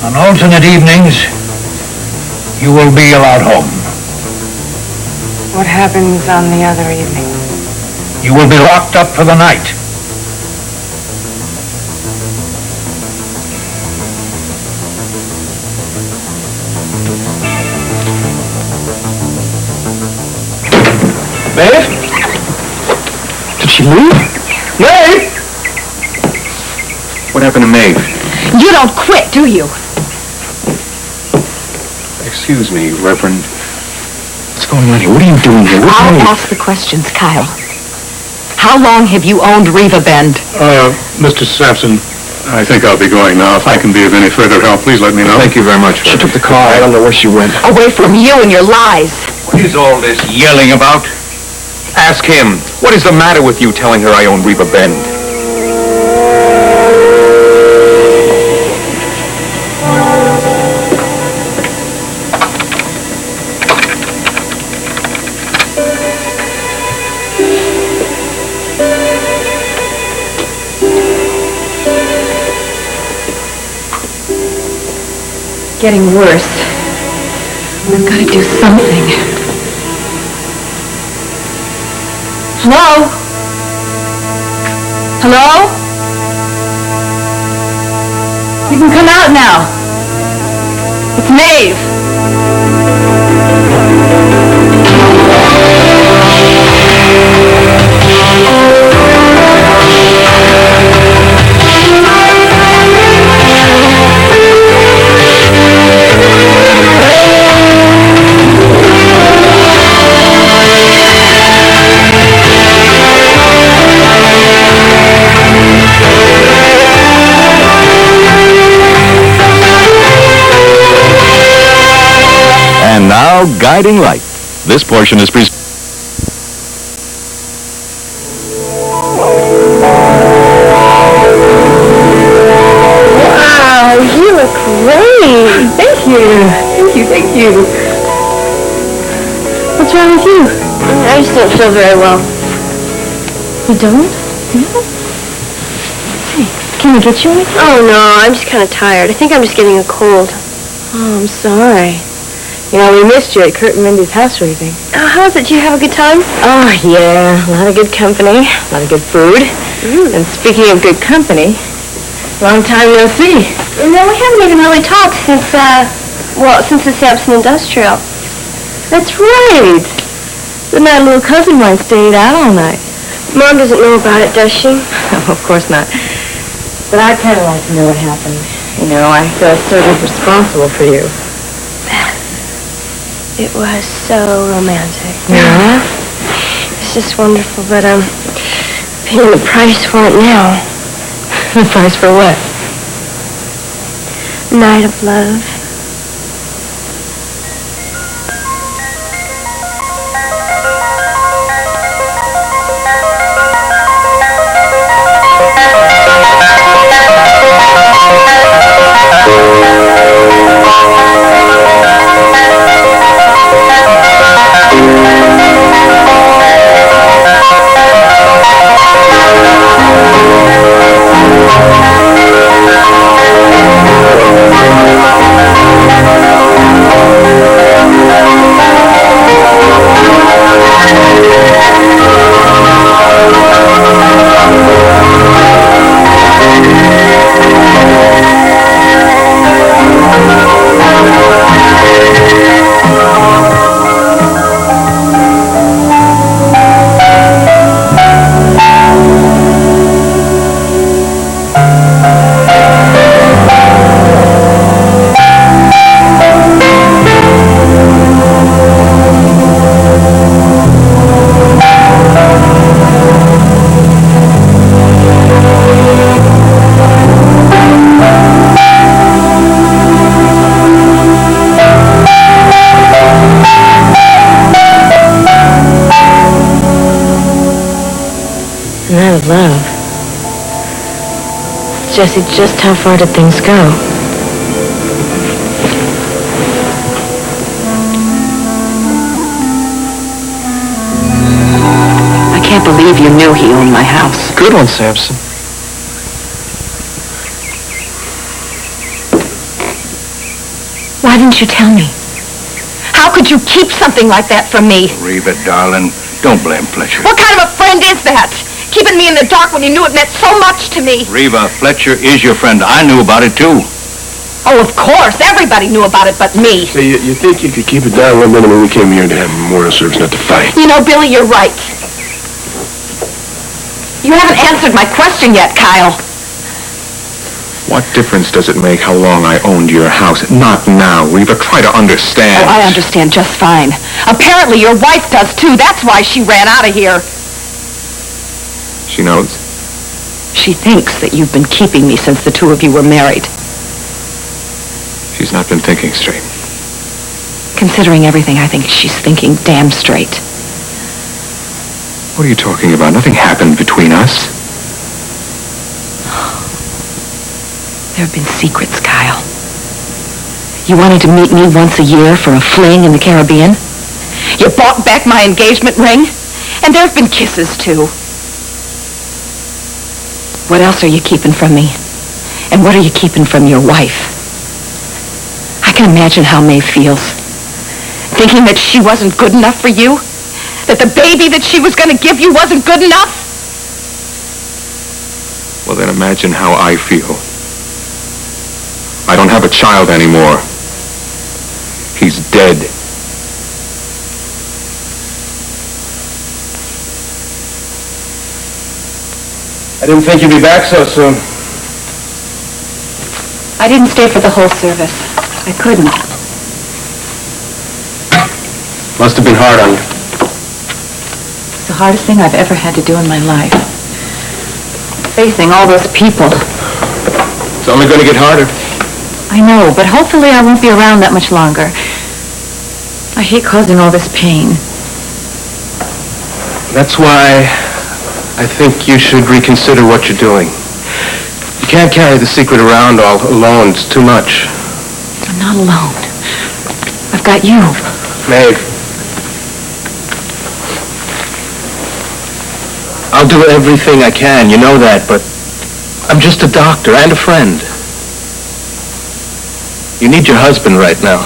On alternate evenings, you will be allowed home. What happens on the other evening? You will be locked up for the night. Maeve? Did she leave? Maeve! What happened to Maeve? You don't quit, do you? Excuse me, Reverend. What's going on here? What are you doing here? What's I'll Maeve? ask the questions, Kyle. How long have you owned Riva Bend? Mr. Sampson, I think I'll be going now. If I can be of any further help, please let me know. Thank you very much. She took the car. I don't know where she went. Away from you and your lies. What is all this yelling about? Ask him. What is the matter with you telling her I own Riva Bend? Getting worse. We've got to do something. Hello? Hello? You can come out now. It's Maeve. And now, Guiding Light. This portion is presented. Wow, you look great. Thank you. Thank you, thank you. What's wrong with you? I just don't feel very well. You don't? No? Hey, can I get you anything? Oh, no, I'm just kind of tired. I think I'm just getting a cold. Oh, I'm sorry. You know, we missed you at Kurt and Mindy's house raising. How was it? Did you have a good time? Oh, yeah. A lot of good company. A lot of good food. And speaking of good company, long time no see. No, we haven't even really talked since the Sampson Industrial. That's right. Then that little cousin of mine stayed out all night. Mom doesn't know about it, does she? Of course not. But I'd kind of like to know what happened. You know, I feel sort of responsible for you. It was so romantic. Yeah? It's just wonderful, but I'm paying the price for it now. The price for what? Night of love. Night of love. Jesse, just how far did things go? I can't believe you knew he owned my house. Good one, Sampson. Why didn't you tell me? How could you keep something like that from me? Reva, darling, don't blame Fletcher. What kind of a friend is that? Keeping me in the dark when you knew it meant so much to me. Reva, Fletcher is your friend. I knew about it, too. Oh, of course. Everybody knew about it but me. Say, you think you could keep it down one minute when we came here to have a memorial service, not to fight? You know, Billy, you're right. You haven't answered my question yet, Kyle. What difference does it make how long I owned your house? Not now, Reva. Try to understand. Oh, I understand just fine. Apparently your wife does, too. That's why she ran out of here. She knows? She thinks that you've been keeping me since the two of you were married. She's not been thinking straight. Considering everything, I think she's thinking damn straight. What are you talking about? Nothing happened between us. There have been secrets, Kyle. You wanted to meet me once a year for a fling in the Caribbean. You bought back my engagement ring. And there have been kisses, too. What else are you keeping from me? And what are you keeping from your wife? I can imagine how Maeve feels. Thinking that she wasn't good enough for you? That the baby that she was going to give you wasn't good enough? Well, then imagine how I feel. I don't have a child anymore. He's dead. I didn't think you'd be back so soon. I didn't stay for the whole service. I couldn't. Must have been hard on you. It's the hardest thing I've ever had to do in my life. Facing all those people. It's only going to get harder. I know, but hopefully I won't be around that much longer. I hate causing all this pain. That's why I think you should reconsider what you're doing. You can't carry the secret around all alone. It's too much. I'm not alone. I've got you. Maeve. I'll do everything I can, you know that, but I'm just a doctor and a friend. You need your husband right now.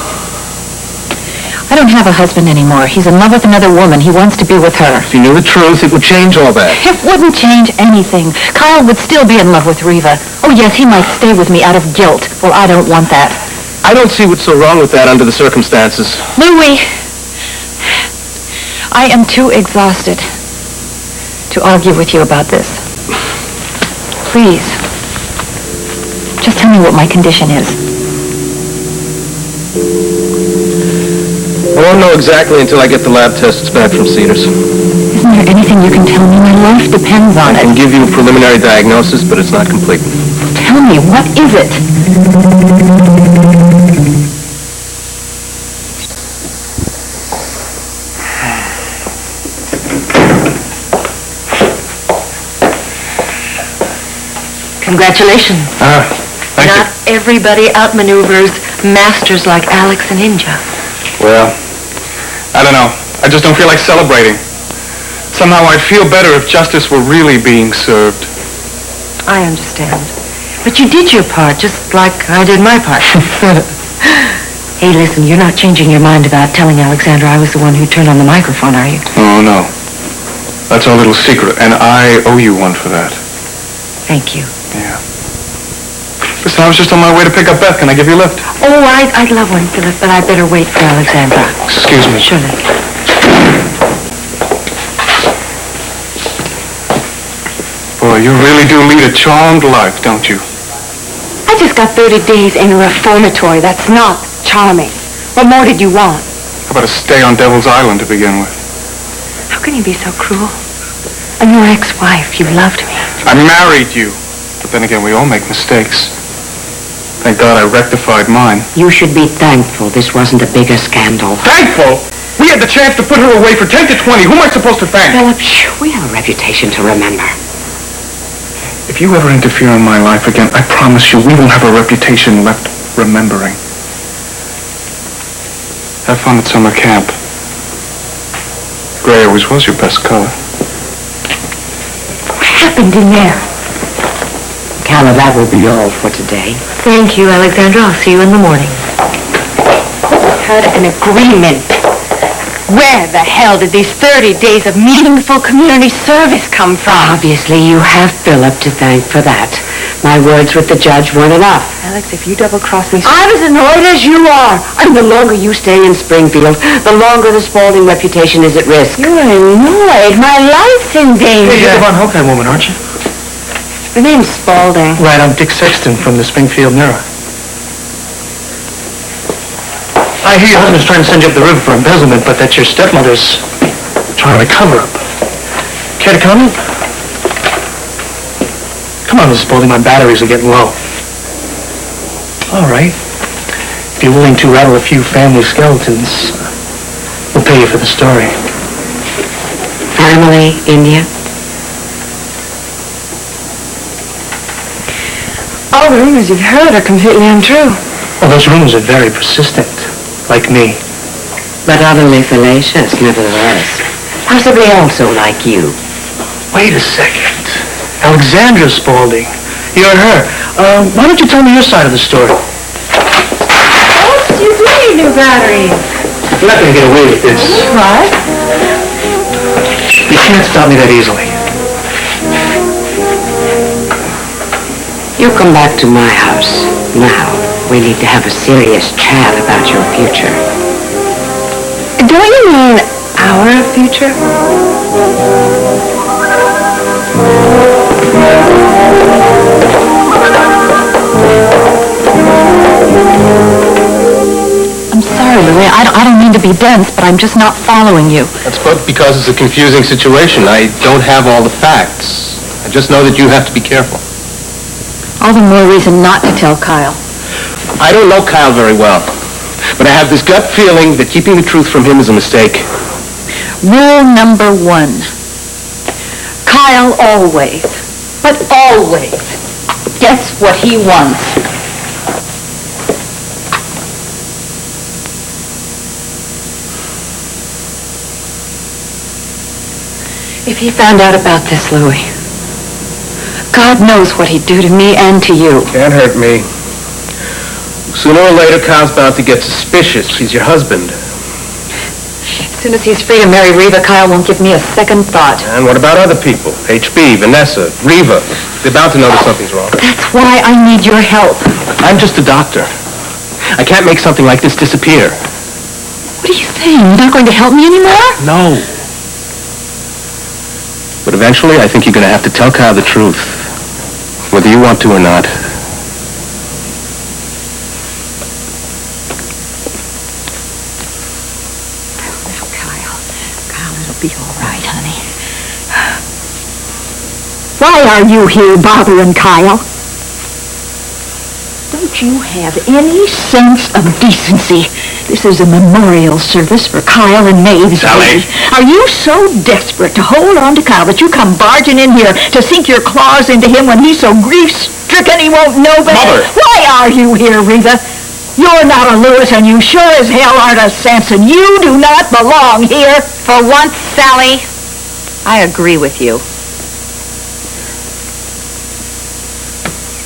I don't have a husband anymore. He's in love with another woman. He wants to be with her. If you knew the truth, it would change all that. It wouldn't change anything. Kyle would still be in love with Reva. Oh, yes, he might stay with me out of guilt. Well, I don't want that. I don't see what's so wrong with that under the circumstances. Louis, I am too exhausted to argue with you about this. Please, just tell me what my condition is. I won't know exactly until I get the lab tests back from Cedars. Isn't there anything you can tell me? My life depends on I can it. give you a preliminary diagnosis, but it's not complete. Tell me, what is it? Congratulations. Thank Not everybody outmaneuvers masters like Alex and Inja. Well, I don't know. I just don't feel like celebrating. Somehow I'd feel better if justice were really being served. I understand. But you did your part, just like I did my part. Hey, listen, you're not changing your mind about telling Alexandra I was the one who turned on the microphone, are you? Oh, no. That's our little secret, and I owe you one for that. Thank you. Yeah. Listen, I was just on my way to pick up Beth. Can I give you a lift? Oh, I'd love one, Philip, but I'd better wait for Alexandra. Excuse me. Surely. Boy, you really do lead a charmed life, don't you? I just got 30 days in a reformatory. That's not charming. What more did you want? How about a stay on Devil's Island to begin with? How can you be so cruel? I'm your ex-wife. You loved me. I married you. But then again, we all make mistakes. Thank God I rectified mine. You should be thankful this wasn't a bigger scandal. Thankful? We had the chance to put her away for 10 to 20. Who am I supposed to thank? Philip, we have a reputation to remember. If you ever interfere in my life again, I promise you we will have a reputation left remembering. Have fun at summer camp. Gray always was your best color. What happened in there? Carla, that will be all for today. Thank you, Alexandra. I'll see you in the morning. had an agreement. Where the hell did these 30 days of meaningful community service come from? Obviously, you have Philip to thank for that. My words with the judge weren't enough. Alex, if you double-cross me... I'm as annoyed as you are. And the longer you stay in Springfield, the longer the Spaulding reputation is at risk. You're annoyed. My life's in danger. Hey, you're the Von Hochheim woman, aren't you? The name's Spaulding. Right, I'm Dick Sexton from the Springfield Mirror. I hear your husband's trying to send you up the river for embezzlement, but that your stepmother's trying to recover him. Care to comment? Come on, Mrs. Spaulding, my batteries are getting low. All right. If you're willing to rattle a few family skeletons, we'll pay you for the story. Family, India? All the rumors you've heard are completely untrue. Well, those rumors are very persistent, like me. But utterly fallacious, nevertheless. Possibly also like you. Wait a second. Alexandra Spaulding. You're her. Why don't you tell me your side of the story? Oh, you do need new batteries. You're not going to get away with this. What? You can't stop me that easily. You come back to my house. Now, we need to have a serious chat about your future. Don't you mean our future? I'm sorry, Louis. I don't mean to be dense, but I'm just not following you. That's because it's a confusing situation. I don't have all the facts. I just know that you have to be careful. All the more reason not to tell Kyle. I don't know Kyle very well, but I have this gut feeling that keeping the truth from him is a mistake. Rule number 1. Kyle always, but always, gets what he wants. If he found out about this, Louis, God knows what he'd do to me and to you. Can't hurt me. Sooner or later, Kyle's bound to get suspicious. He's your husband. As soon as he's free to marry Reva, Kyle won't give me a second thought. And what about other people? HB, Vanessa, Reva. They're bound to notice something's wrong. That's why I need your help. I'm just a doctor. I can't make something like this disappear. What are you saying? You're not going to help me anymore? No. But eventually, I think you're going to have to tell Kyle the truth, whether you want to or not. Kyle, it'll be all right, honey. Why are you here bothering Kyle? Don't you have any sense of decency? This is a memorial service for Kyle and Maeve's Sally. baby. Are you so desperate to hold on to Kyle that you come barging in here to sink your claws into him when he's so grief-stricken he won't know better? Mother! Why are you here, Reva? You're not a Lewis, and you sure as hell aren't a Sampson. You do not belong here. For once, Sally, I agree with you.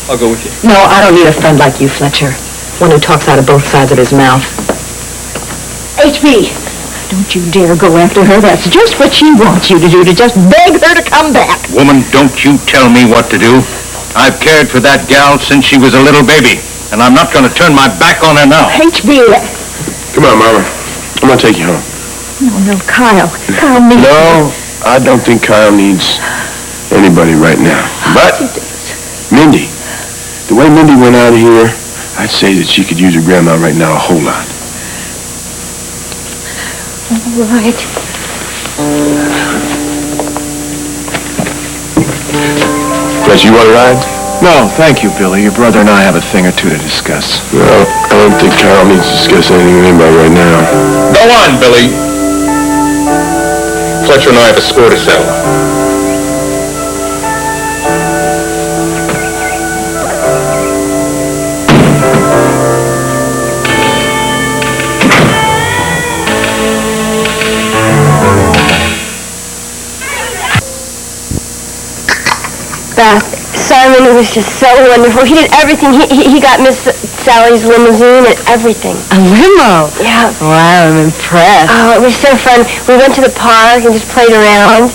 I'll go with you. No, I don't need a friend like you, Fletcher. One who talks out of both sides of his mouth. HB, don't you dare go after her. That's just what she wants you to do, to just beg her to come back. Woman, don't you tell me what to do. I've cared for that gal since she was a little baby, and I'm not going to turn my back on her now. HB. Come on, Mama. I'm going to take you home. No, Kyle. Kyle needs No, I don't think Kyle needs anybody right now. But Mindy, the way Mindy went out of here, I'd say that she could use her grandma right now a whole lot. All right. Fletcher, you want to ride? No, thank you, Billy. Your brother and I have a thing or two to discuss. Well, I don't think Kyle needs to discuss anything with anybody right now. Go on, Billy. Fletcher and I have a score to settle. Simon was just so wonderful. He did everything. He got Miss Sally's limousine and everything. A limo? Yeah. Wow, I'm impressed. Oh, it was so fun. We went to the park and just played around.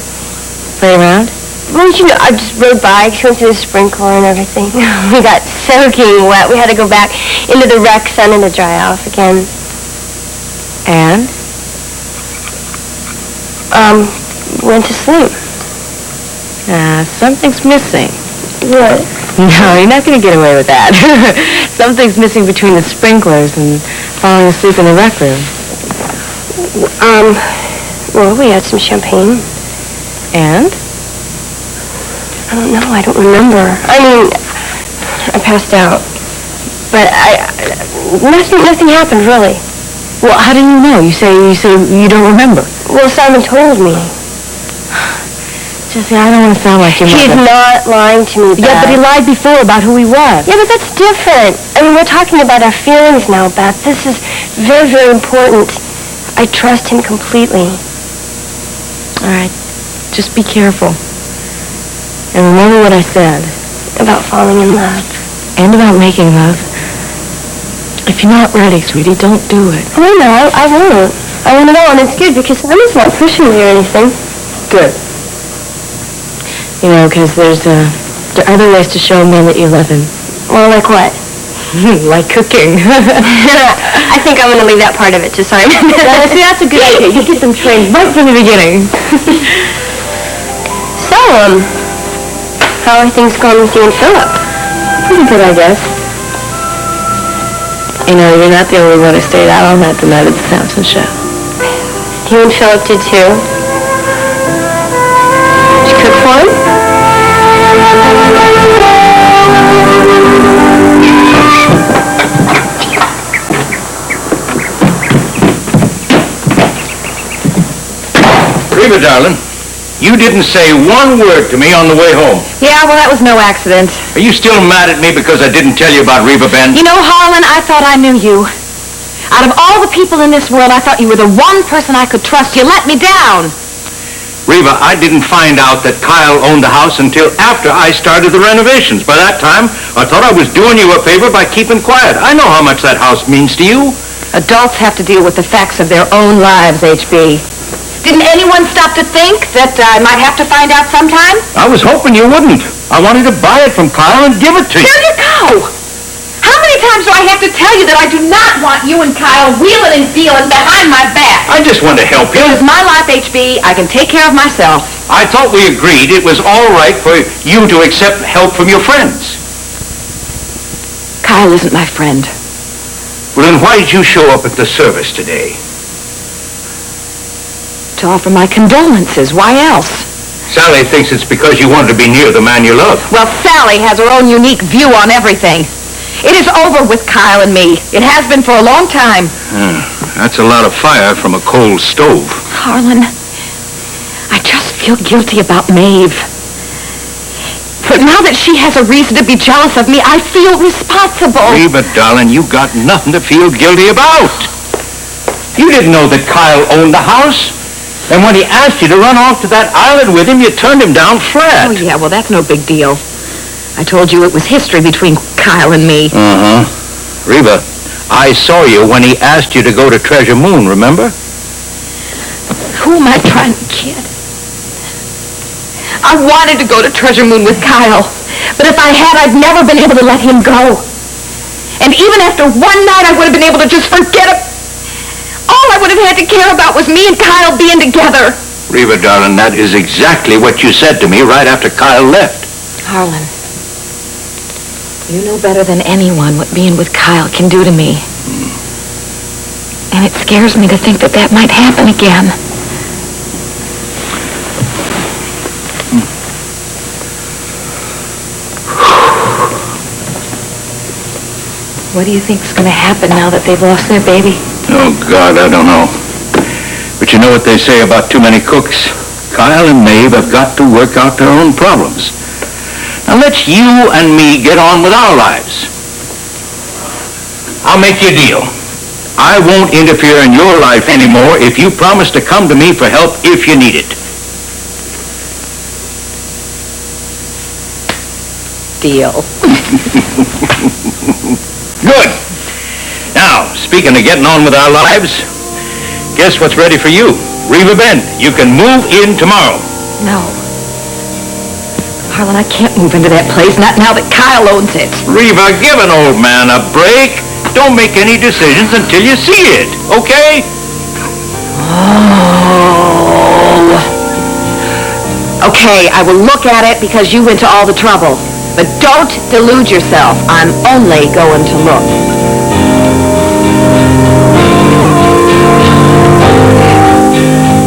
Play around? Well, you know, I just rode bikes, went through the sprinkler and everything. We got soaking wet. We had to go back into the rec center to dry off again. And? Went to sleep. Something's missing. What? No, you're not going to get away with that. Something's missing between the sprinklers and falling asleep in the rec room. Well, we had some champagne. And? I don't know. I don't remember. I mean, I passed out. But nothing happened, really. Well, how do you know? You say you don't remember. Well, Simon told me. Jesse, I don't want to sound like your He's mother. not lying to me, Beth. Yeah, but he lied before about who he was. Yeah, but that's different. I mean, we're talking about our feelings now, Beth. This is very, very important. I trust him completely. All right. Just be careful. And remember what I said. About falling in love. And about making love. If you're not ready, sweetie, don't do it. Oh, no, I won't. I won't at all, and it's good because Simon's not pushing me or anything. Good. You know, because there are other ways to show men that you love him. Well, like what? Like cooking. I think I'm going to leave that part of it to Simon. See, that's a good idea. You get them trained right from the beginning. So, how are things going with you and Philip? Pretty good, I guess. You know, you're not the only one who stayed out on that night at the Sampson show. You and Philip did too? Did you cook for him? Reba, darling, you didn't say one word to me on the way home. Yeah, well, that was no accident. Are you still mad at me because I didn't tell you about Reba, Ben? You know, Harlan, I thought I knew you. Out of all the people in this world, I thought you were the one person I could trust. You let me down. Reba, I didn't find out that Kyle owned the house until after I started the renovations. By that time, I thought I was doing you a favor by keeping quiet. I know how much that house means to you. Adults have to deal with the facts of their own lives, HB. Didn't anyone stop to think that I might have to find out sometime? I was hoping you wouldn't. I wanted to buy it from Kyle and give it to you. There you go! How many times do I have to tell you that I do not want you and Kyle wheeling and dealing behind my back? I just want to help you. This is my life, HB. I can take care of myself. I thought we agreed it was all right for you to accept help from your friends. Kyle isn't my friend. Well, then why did you show up at the service today? To offer my condolences. Why else? Sally thinks it's because you wanted to be near the man you love. Well, Sally has her own unique view on everything. It is over with Kyle and me. It has been for a long time. That's a lot of fire from a cold stove. Harlan, I just feel guilty about Maeve. But now that she has a reason to be jealous of me, I feel responsible. Reba, darling, you got nothing to feel guilty about. You didn't know that Kyle owned the house. And when he asked you to run off to that island with him, you turned him down flat. Oh, yeah, well, that's no big deal. I told you it was history between Kyle and me. Uh-huh. Reba, I saw you when he asked you to go to Treasure Moon, remember? Who am I trying to kid? I wanted to go to Treasure Moon with Kyle. But if I had, I'd never been able to let him go. And even after one night, I would have been able to just forget it. All I would have had to care about was me and Kyle being together. Reba, darling, that is exactly what you said to me right after Kyle left. Harlan, you know better than anyone what being with Kyle can do to me. And it scares me to think that that might happen again. What do you think's going to happen now that they've lost their baby? Oh, God, I don't know. But you know what they say about too many cooks? Kyle and Maeve have got to work out their own problems. Now let's you and me get on with our lives. I'll make you a deal. I won't interfere in your life anymore if you promise to come to me for help if you need it. Deal. Good. Now, speaking of getting on with our lives, guess what's ready for you? Riva Bend. You can move in tomorrow. No. Harlan, I can't move into that place, not now that Kyle owns it. Riva, give an old man a break. Don't make any decisions until you see it, okay? Oh. Okay, I will look at it because you went to all the trouble. But don't delude yourself. I'm only going to look.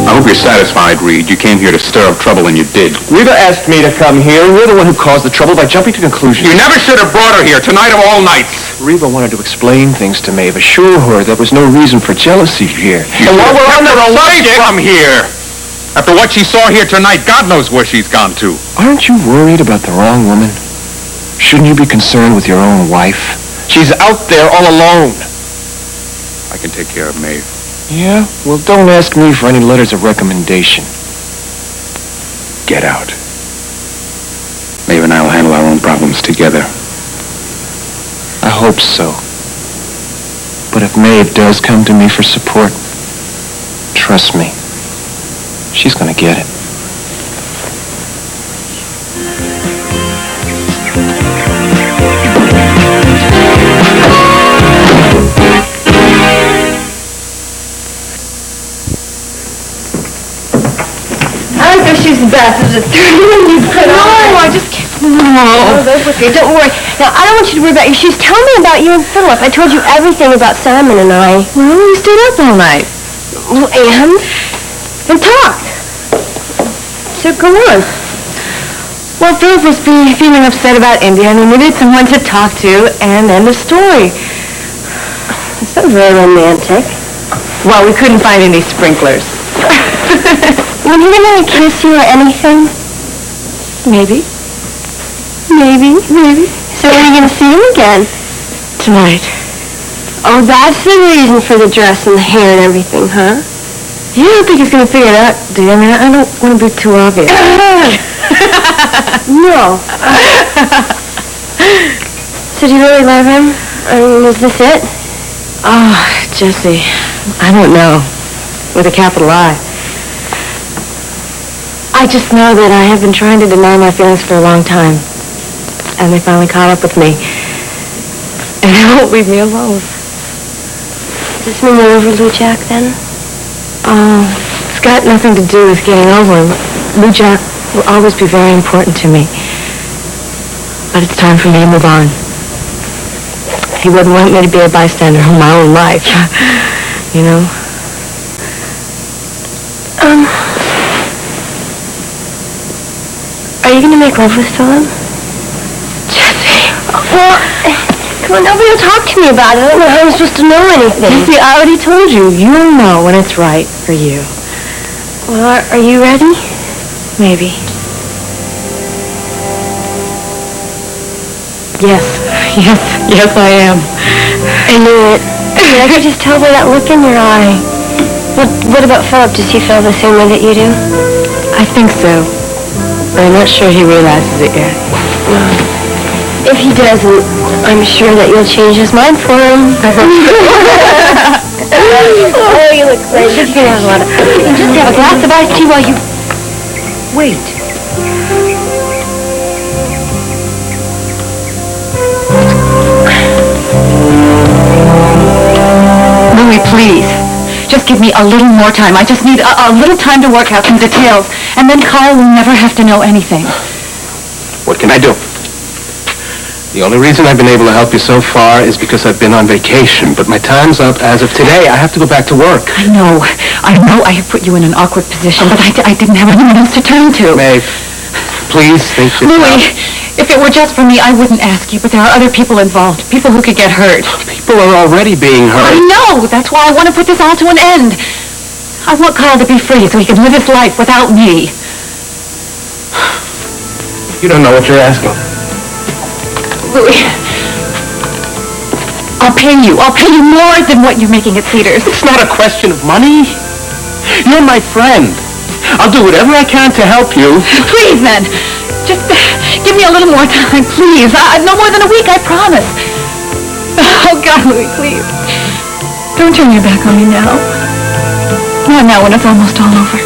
I hope you're satisfied, Reed. You came here to stir up trouble, and you did. Riva asked me to come here, and you're the one who caused the trouble by jumping to conclusions. You never should have brought her here, tonight of all nights. Riva wanted to explain things to Maeve, assure her there was no reason for jealousy here. And while we're on her away from here. After what she saw here tonight, God knows where she's gone to. Aren't you worried about the wrong woman? Shouldn't you be concerned with your own wife? She's out there all alone. I can take care of Maeve. Yeah? Well, don't ask me for any letters of recommendation. Get out. Maeve and I will handle our own problems together. I hope so. But if Maeve does come to me for support, trust me, she's gonna get it. She's the best. It's just 30 you put on. No, I just can't. No. That's okay. Don't worry. Now, I don't want you to worry about your shoes. Tell me about you and Philip. I told you everything about Simon and I. Well, you stayed up all night. Well, and talked. So go on. Well, Philip was feeling upset about India, and he needed someone to talk to, and end of story. It's not very romantic. Well, we couldn't find any sprinklers. When he gonna kiss you or anything? Maybe. Maybe. So when are you gonna see him again? Tonight. Oh, that's the reason for the dress and the hair and everything, huh? You don't think he's gonna figure it out, do you? I mean, I don't want to be too obvious. No. So do you really love him? I mean, is this it? Oh, Jessie, I don't know. With a capital I. I just know that I have been trying to deny my feelings for a long time. And they finally caught up with me. And they won't leave me alone. Does this mean you're over Lou Jack, then? Oh, it's got nothing to do with getting over him. Lou Jack will always be very important to me. But it's time for me to move on. He wouldn't want me to be a bystander in my own life. You know? Are you gonna make love with Philip? Jessie. Well, come on, nobody will talk to me about it. I don't know how I'm supposed to know anything. Jessie, I already told you. You'll know when it's right for you. Well, are you ready? Maybe. Yes, I am. I knew it. I could just tell by that look in your eye. What about Philip? Does he feel the same way that you do? I think so. But I'm not sure he realizes it yet. If he doesn't, I'm sure that you'll change his mind for him. Oh, you look great. You can have a lot of... You just have a glass of iced tea while you... Wait. Louis, please. Just give me a little more time. I just need a little time to work out some details. And then Kyle will never have to know anything. What can I do? The only reason I've been able to help you so far is because I've been on vacation. But my time's up as of today. I have to go back to work. I know I have put you in an awkward position, but I didn't have anyone else to turn to. Maeve, please think this Louis, if it were just for me, I wouldn't ask you, but there are other people involved. People who could get hurt. People are already being hurt. I know! That's why I want to put this all to an end. I want Kyle to be free so he can live his life without me. You don't know what you're asking. Louis, I'll pay you. I'll pay you more than what you're making at Cedars. It's not a question of money. You're my friend. I'll do whatever I can to help you. Please, then. Just give me a little more time, please. No more than a week, I promise. Oh, God, Louis, please. Don't turn your back on me now. Not now when it's almost all over.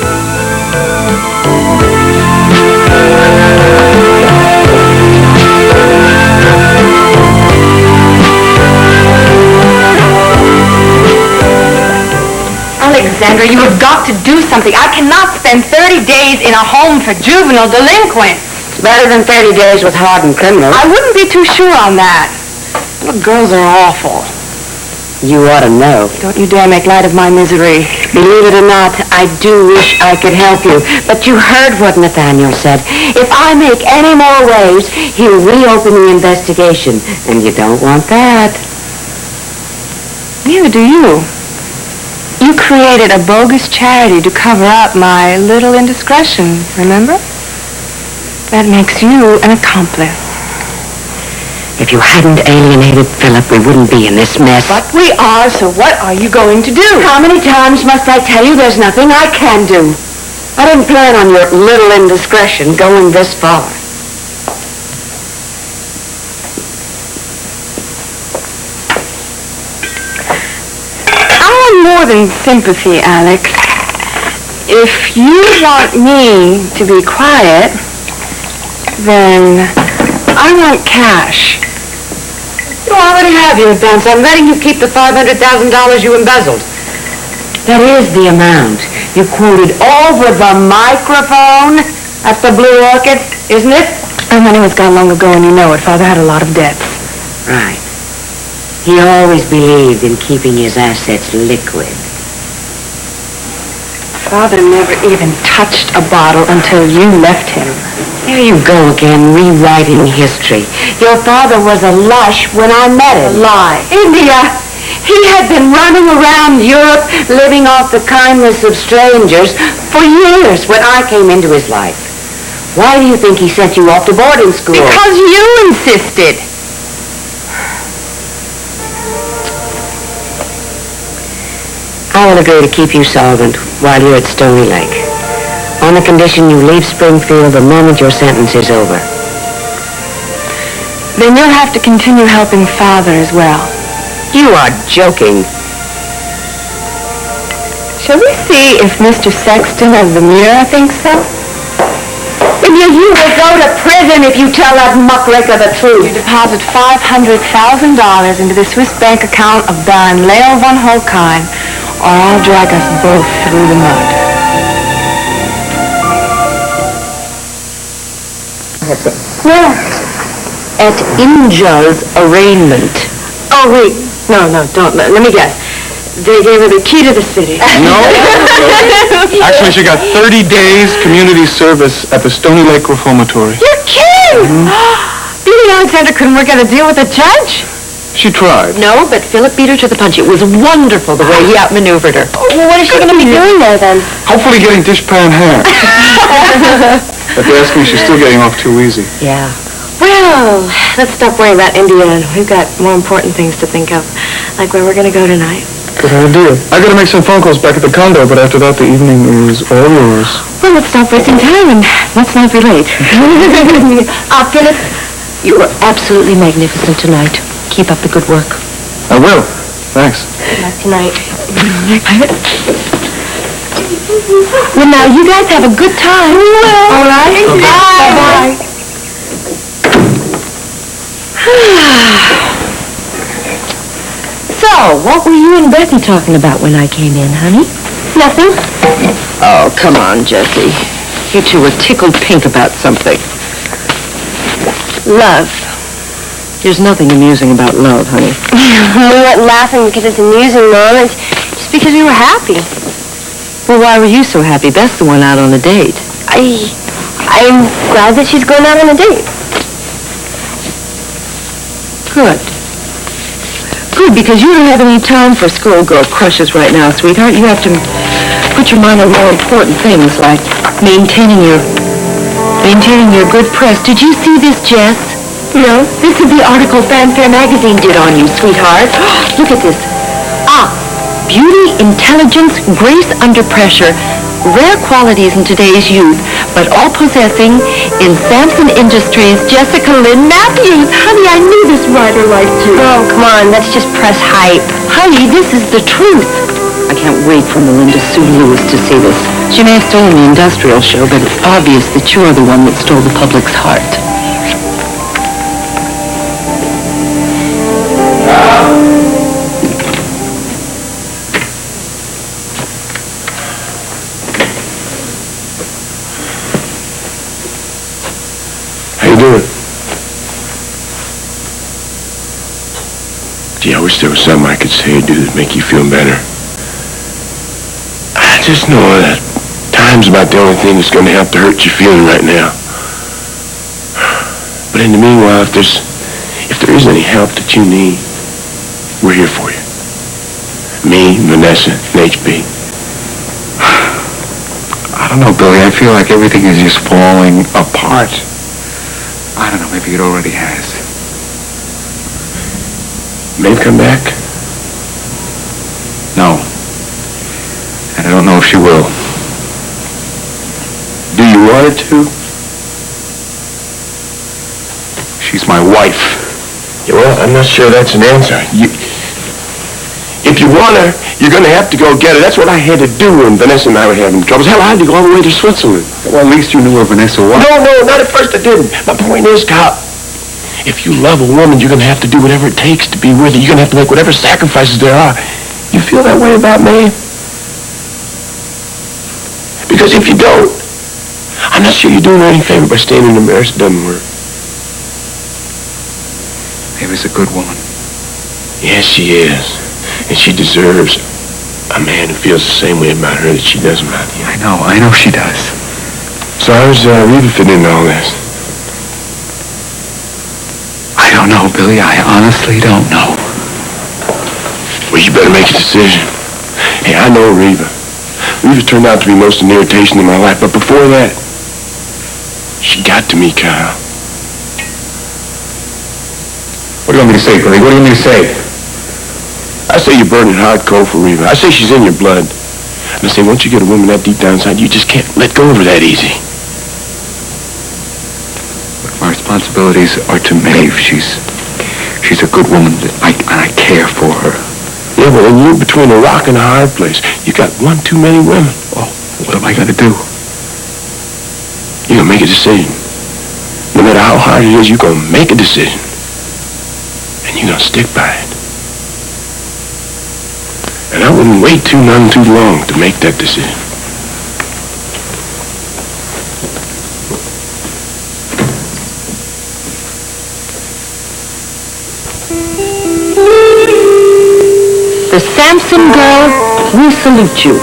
Alexandra, you have got to do something. I cannot spend 30 days in a home for juvenile delinquents. Better than 30 days with hardened criminals. I wouldn't be too sure on that. The girls are awful. You ought to know. Don't you dare make light of my misery. Believe it or not, I do wish I could help you. But you heard what Nathaniel said. If I make any more waves, he'll reopen the investigation. And you don't want that. Neither do you. You created a bogus charity to cover up my little indiscretion, remember? That makes you an accomplice. If you hadn't alienated Philip, we wouldn't be in this mess. But we are, so what are you going to do? How many times must I tell you there's nothing I can do? I didn't plan on your little indiscretion going this far. I want more than sympathy, Alex. If you want me to be quiet, then I want cash. You already have your advance. I'm letting you keep the $500,000 you embezzled. That is the amount you quoted over the microphone at the Blue Orchid, isn't it? Our money was gone long ago, and you know it. Father had a lot of debts. Right. He always believed in keeping his assets liquid. Father never even touched a bottle until you left him. There you go again, rewriting history. Your father was a lush when I met him. A lie. India! He had been running around Europe, living off the kindness of strangers for years when I came into his life. Why do you think he sent you off to boarding school? Because you insisted. I will agree to keep you solvent while you're at Stony Lake, on the condition you leave Springfield the moment your sentence is over. Then you'll have to continue helping Father as well. You are joking. Shall we see if Mr. Sexton of the Mirror thinks so? India, you will go to prison if you tell that muckraker the truth. You deposit $500,000 into the Swiss bank account of Baron Leo von Holkein, or I'll drag us both through the mud. Where? At Inja's arraignment. Oh, wait. No, don't. Let me guess. They gave her the key to the city. No. Actually, she got 30 days community service at the Stony Lake Reformatory. You're kidding! Do you think Alexandra couldn't work out a deal with the judge? She tried. No, but Philip beat her to the punch. It was wonderful the way he outmaneuvered her. Well, what is she going to be doing there, then? Hopefully getting dishpan hair. If they ask me, she's still getting off too easy. Yeah. Well, let's stop worrying about Indiana. We've got more important things to think of, like where we're going to go tonight. Good idea. I gotta make some phone calls back at the condo, but after that, the evening is all yours. Well, let's stop wasting time and let's not be late. Philip, you were absolutely magnificent tonight. Keep up the good work. I will. Thanks. Not tonight. Well, now, you guys have a good time. All right? Bye. Bye-bye. So, what were you and Bessie talking about when I came in, honey? Nothing. Oh, come on, Jessie. You two were tickled pink about something. Love. There's nothing amusing about love, honey. We weren't laughing because it's amusing, Mom. It's just because we were happy. Well, why were you so happy? Beth's the one out on a date. I'm glad that she's going out on a date. Good. Good, because you don't have any time for schoolgirl crushes right now, sweetheart. You have to put your mind on more important things, like maintaining your good press. Did you see this, Jess? No. This is the article Fanfare magazine did on you, sweetheart. Look at this. Beauty, intelligence, grace under pressure. Rare qualities in today's youth, but all possessing In Samson Industries, Jessica Lynn Matthews. Honey, I knew this writer liked you. Oh, come on, that's just press hype. Honey, this is the truth. I can't wait for Melinda Sue Lewis to see this. She may have stolen the industrial show, but it's obvious that you're the one that stole the public's heart. How you doing? Gee, I wish there was something I could say or do to make you feel better. I just know that time's about the only thing that's going to help to hurt your feeling right now. But in the meanwhile, if there is any help that you need, we're here for you. Me, Vanessa, and HB. I don't know, Billy. I feel like everything is just falling apart. I don't know, maybe it already has. Maeve come back? No. And I don't know if she will. Do you want her to? She's my wife. Yeah, well, I'm not sure that's an answer. If you want her, you're going to have to go get her. That's what I had to do when Vanessa and I were having troubles. Hell, I had to go all the way to Switzerland. Well, at least you knew where Vanessa was. No, not at first I didn't. My point is, Kyle, if you love a woman, you're going to have to do whatever it takes to be with her. You're going to have to make whatever sacrifices there are. You feel that way about me? Because if you don't, I'm not sure you're doing her any favor by staying in a marriage that doesn't work. Maeve's a good woman. Yes, she is. And she deserves a man who feels the same way about her that she does about you. I know she does. So how does Reva fit into all this? I don't know, Billy. I honestly don't know. Well, you better make a decision. Hey, I know Reva. Reva's turned out to be most an irritation in my life, but before that, she got to me, Kyle. What do you want me to say, Billy? What do you want me to say? I say you're burning hardcore for Reva. I say she's in your blood. And I say once you get a woman that deep down inside, you just can't let go of her that easy. But my responsibilities are to Maeve. She's a good woman, and I care for her. Yeah, well, then you're between a rock and a hard place. You got one too many women. Oh, what am I going to do? You're going to make a decision. No matter how hard it is, you're going to make a decision. And you're going to stick by it. And I wouldn't wait none too long to make that decision. The Samson girl, we salute you.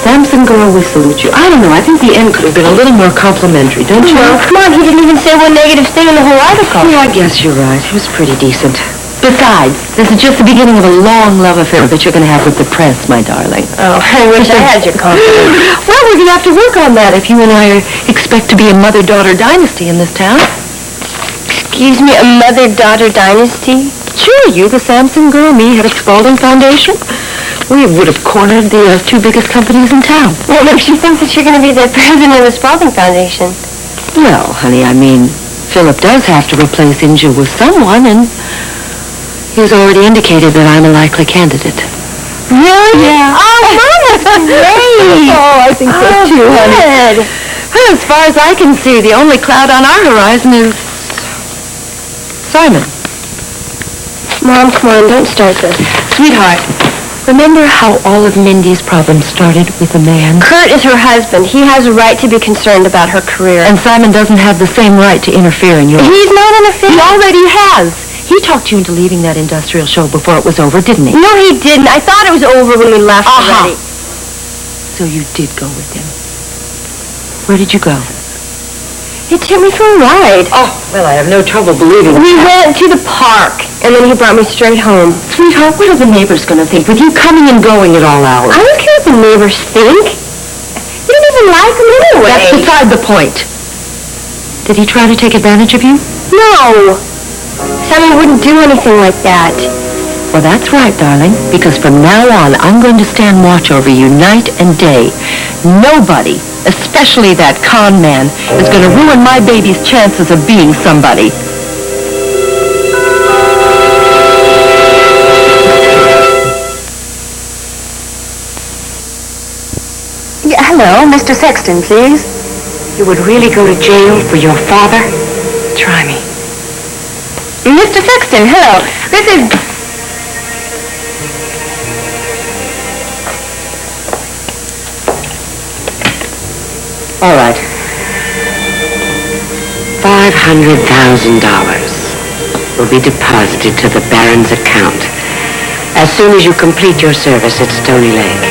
Samson girl, we salute you. I don't know, I think the end could have been a little more complimentary, don't you? Well, come on, he didn't even say one negative thing in the whole article. Yeah, I guess you're right. It was pretty decent. Besides, this is just the beginning of a long love affair that you're going to have with the press, my darling. Oh, I wish I had your confidence. Well, we're going to have to work on that if you and I expect to be a mother-daughter dynasty in this town. Excuse me, a mother-daughter dynasty? Sure, you, the Samson girl, me, head of Spalding Foundation. We would have cornered the two biggest companies in town. What makes you think that you're going to be the president of the Spalding Foundation? Well, honey, I mean, Philip does have to replace Inja with someone, and he's already indicated that I'm a likely candidate. Really? Yeah. Oh, Mom, that's great. Oh, I think so too, honey. Good. Well, as far as I can see, the only cloud on our horizon is Simon. Mom, come on, don't start this. Sweetheart, remember how all of Mindy's problems started with a man? Kurt is her husband. He has a right to be concerned about her career. And Simon doesn't have the same right to interfere in yours. He's not interfering. He already has. He talked you into leaving that industrial show before it was over, didn't he? No, he didn't. I thought it was over when we left already. So you did go with him. Where did you go? He took me for a ride. Oh, well, I have no trouble believing We went to the park, and then he brought me straight home. Sweetheart, what are the neighbors going to think with you coming and going at all hours? I don't care what the neighbors think. You don't even like him anyway. That's beside the point. Did he try to take advantage of you? No. Simon wouldn't do anything like that. Well, that's right, darling, because from now on, I'm going to stand watch over you night and day. Nobody, especially that con man, is going to ruin my baby's chances of being somebody. Yeah, hello, Mr. Sexton, please. You would really go to jail for your father? Try me. Mr. Sexton, hello. This is... All right. $500,000 will be deposited to the Baron's account as soon as you complete your service at Stony Lake.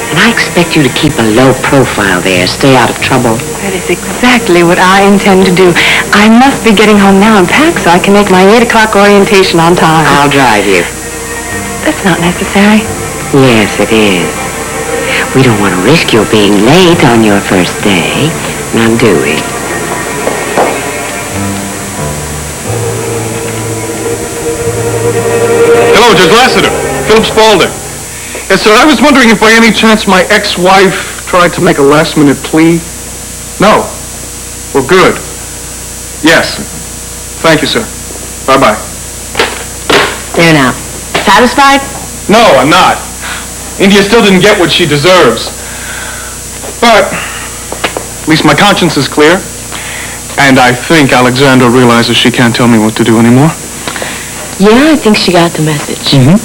And I expect you to keep a low profile there, stay out of trouble. That is exactly what I intend to do. I must be getting home now and pack so I can make my 8 o'clock orientation on time. I'll drive you. That's not necessary. Yes, it is. We don't want to risk your being late on your first day, now do we? Hello, Judge Lassiter. Philip Spaulding. Yes, sir, I was wondering if by any chance my ex-wife tried to make a last-minute plea. No. Well, good. Yes. Thank you, sir. Bye-bye. There now. Satisfied? No, I'm not. India still didn't get what she deserves. But at least my conscience is clear. And I think Alexandra realizes she can't tell me what to do anymore. Yeah, I think she got the message. Mm-hmm.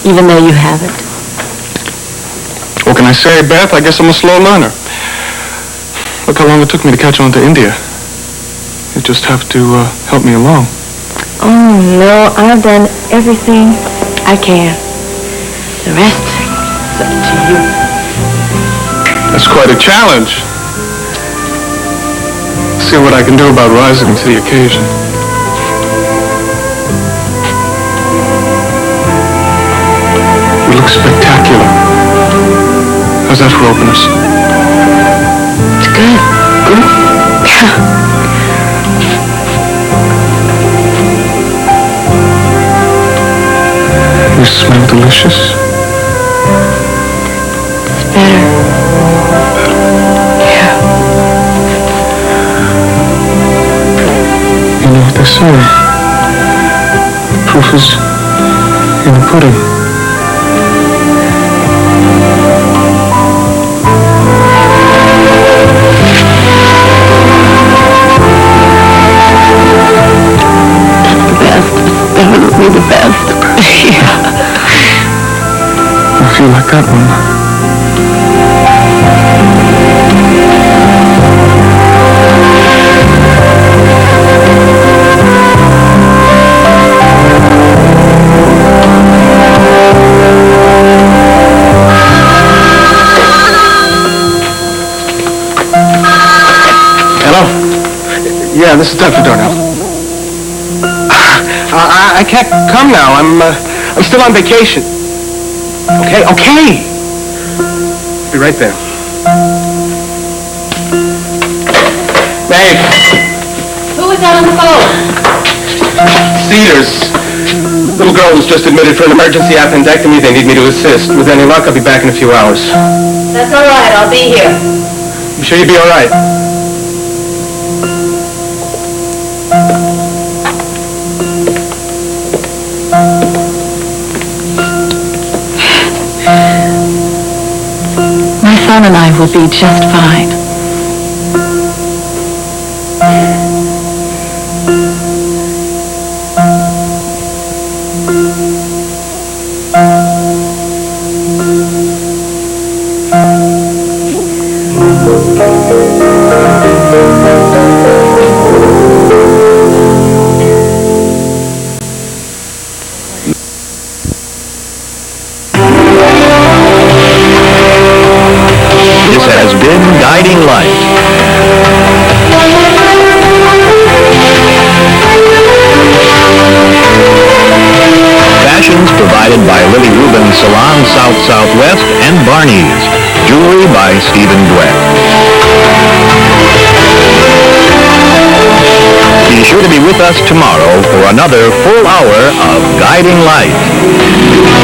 Even though you haven't. What can I say, Beth? I guess I'm a slow learner. Look how long it took me to catch on to India. You just have to help me along. Oh, no, I've done everything I can. The rest is up to you. That's quite a challenge. See what I can do about rising to the occasion. We look spectacular. How's that for openers? It's good. Good? Yeah. You smell delicious. It's better. Yeah. You know what they say. The proof is in the pudding. Definitely the best. Yeah. I feel like that one. Hello? Yeah, this is Dr. Darnell. I can't come now. I'm still on vacation. Okay. Be right there. Babe. Who was that on the phone? Cedars. Little girl was just admitted for an emergency appendectomy. They need me to assist. With any luck, I'll be back in a few hours. That's all right. I'll be here. You sure you'll be all right? My son and I will be just fine. Guiding Light. Fashions provided by Lily Rubin Salon South Southwest and Barney's. Jewelry by Stephen Dweck. Be sure to be with us tomorrow for another full hour of Guiding Light.